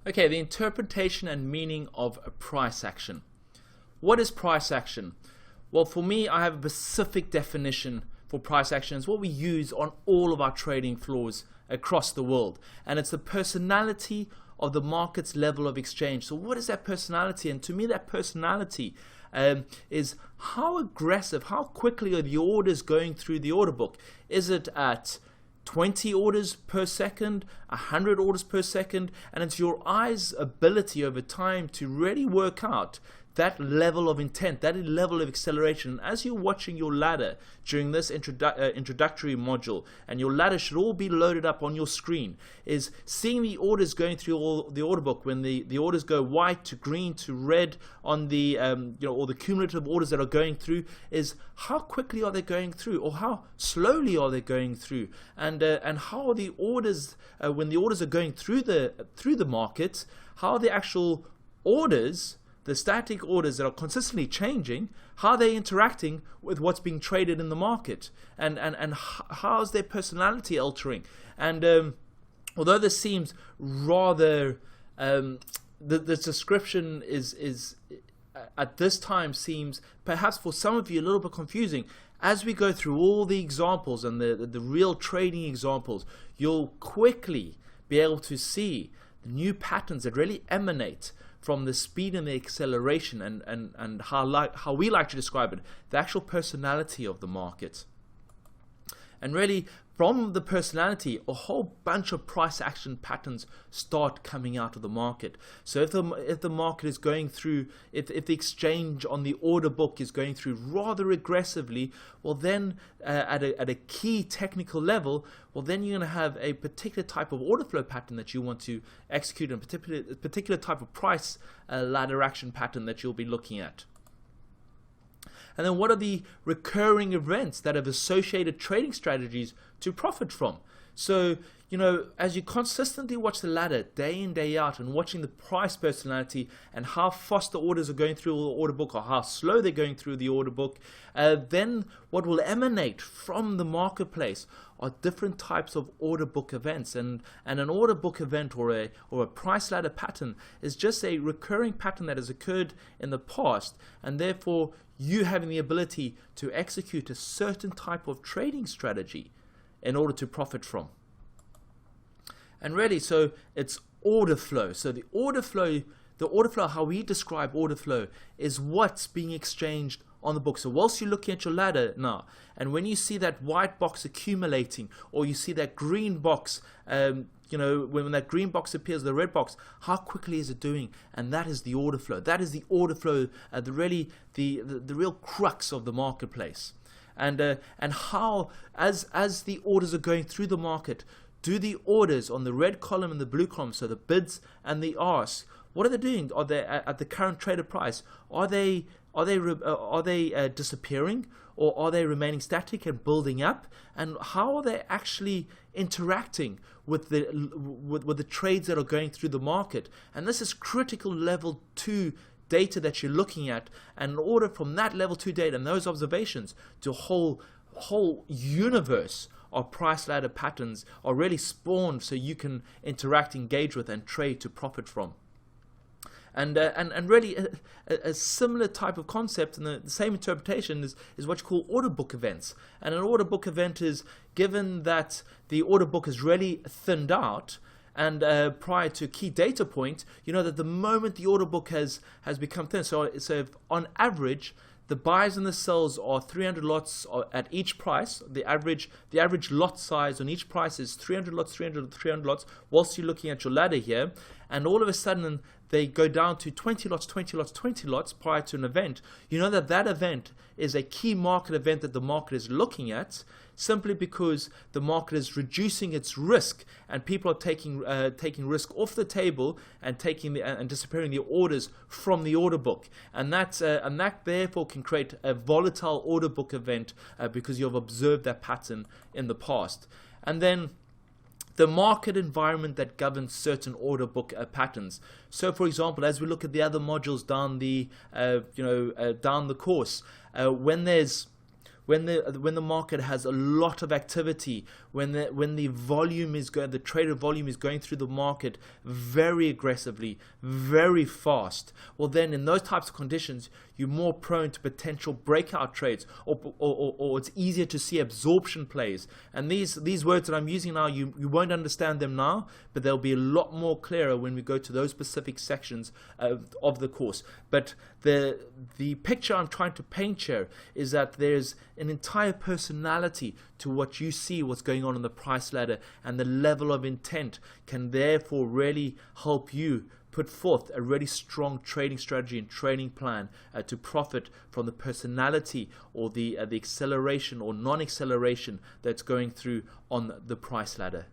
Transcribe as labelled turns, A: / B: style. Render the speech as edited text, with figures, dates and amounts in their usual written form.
A: Okay, the interpretation and meaning of a price action. What is price action? Well, for me, I have a specific definition for price action. It's what we use on all of our trading floors across the world. And it's the personality of the market's level of exchange. So what is that personality? And to me, that personality is how aggressive, how quickly are the orders going through the order book? Is it at 20 orders per second, 100 orders per second? And it's your eye's ability over time to really work out that level of intent, that level of acceleration. As you're watching your ladder during this introductory module, and your ladder should all be loaded up on your screen, is seeing the orders going through the order book. When the orders go white to green to red on the or the cumulative orders that are going through, is how quickly are they going through, or how slowly are they going through, and how are the orders when the orders are going through the market, how are the actual orders, the static orders that are consistently changing, how are they interacting with what's being traded in the market, and how is their personality altering? And although this seems rather, the description is at this time seems perhaps for some of you a little bit confusing. As we go through all the examples and the real trading examples, you'll quickly be able to see the new patterns that really emanate from the speed and the acceleration, and how we like to describe it, the actual personality of the market. And really, from the personality, a whole bunch of price action patterns start coming out of the market. So if the market is going through, if the exchange on the order book is going through rather aggressively, well then at a key technical level, well then you're going to have a particular type of order flow pattern that you want to execute, and a particular type of price ladder action pattern that you'll be looking at. And then what are the recurring events that have associated trading strategies to profit from? So, as you consistently watch the ladder day in, day out, and watching the price personality and how fast the orders are going through the order book, or how slow they're going through the order book, then what will emanate from the marketplace are different types of order book events. And an order book event or a price ladder pattern is just a recurring pattern that has occurred in the past, and therefore you having the ability to execute a certain type of trading strategy in order to profit from. And really, so it's order flow. So the order flow, how we describe order flow, is what's being exchanged on the book. So whilst you're looking at your ladder now, and when you see that white box accumulating, or you see that green box, when that green box appears, the red box, how quickly is it doing? And that is the order flow. That is the order flow, the real crux of the marketplace. And how, as the orders are going through the market, do the orders on the red column and the blue column, so the bids and the asks, what are they doing? Are they at the current traded price? Are they disappearing, or are they remaining static and building up? And how are they actually interacting with the trades that are going through the market? And this is critical level 2 data that you're looking at. And in order from that level 2 data and those observations to a whole universe of price ladder patterns are really spawned, so you can interact, engage with, and trade to profit from. And really a similar type of concept, and the same interpretation is what you call order book events. And an order book event is, given that the order book is really thinned out, and prior to a key data point, that the moment the order book has become thin, so if on average the buys and the sells are 300 lots at each price, the average lot size on each price is 300 lots, 300 lots, whilst you're looking at your ladder here, and all of a sudden they go down to 20 lots, 20 lots, 20 lots prior to an event, that event is a key market event that the market is looking at, simply because the market is reducing its risk, and people are taking risk off the table and disappearing the orders from the order book, and that therefore can create a volatile order book event because you've observed that pattern in the past. And then the market environment that governs certain order book patterns. So, for example, as we look at the other modules down the course, when there's when the market has a lot of activity, when the volume is the traded volume is going through the market very aggressively, very fast, well then in those types of conditions you're more prone to potential breakout trades, or it's easier to see absorption plays. And these words that I'm using now, you won't understand them now, but they'll be a lot more clearer when we go to those specific sections of the course. But the picture I'm trying to paint here is that there's an entire personality to what you see, what's going on in the price ladder, and the level of intent can therefore really help you put forth a really strong trading strategy and trading plan to profit from the personality or the acceleration or non-acceleration that's going through on the price ladder.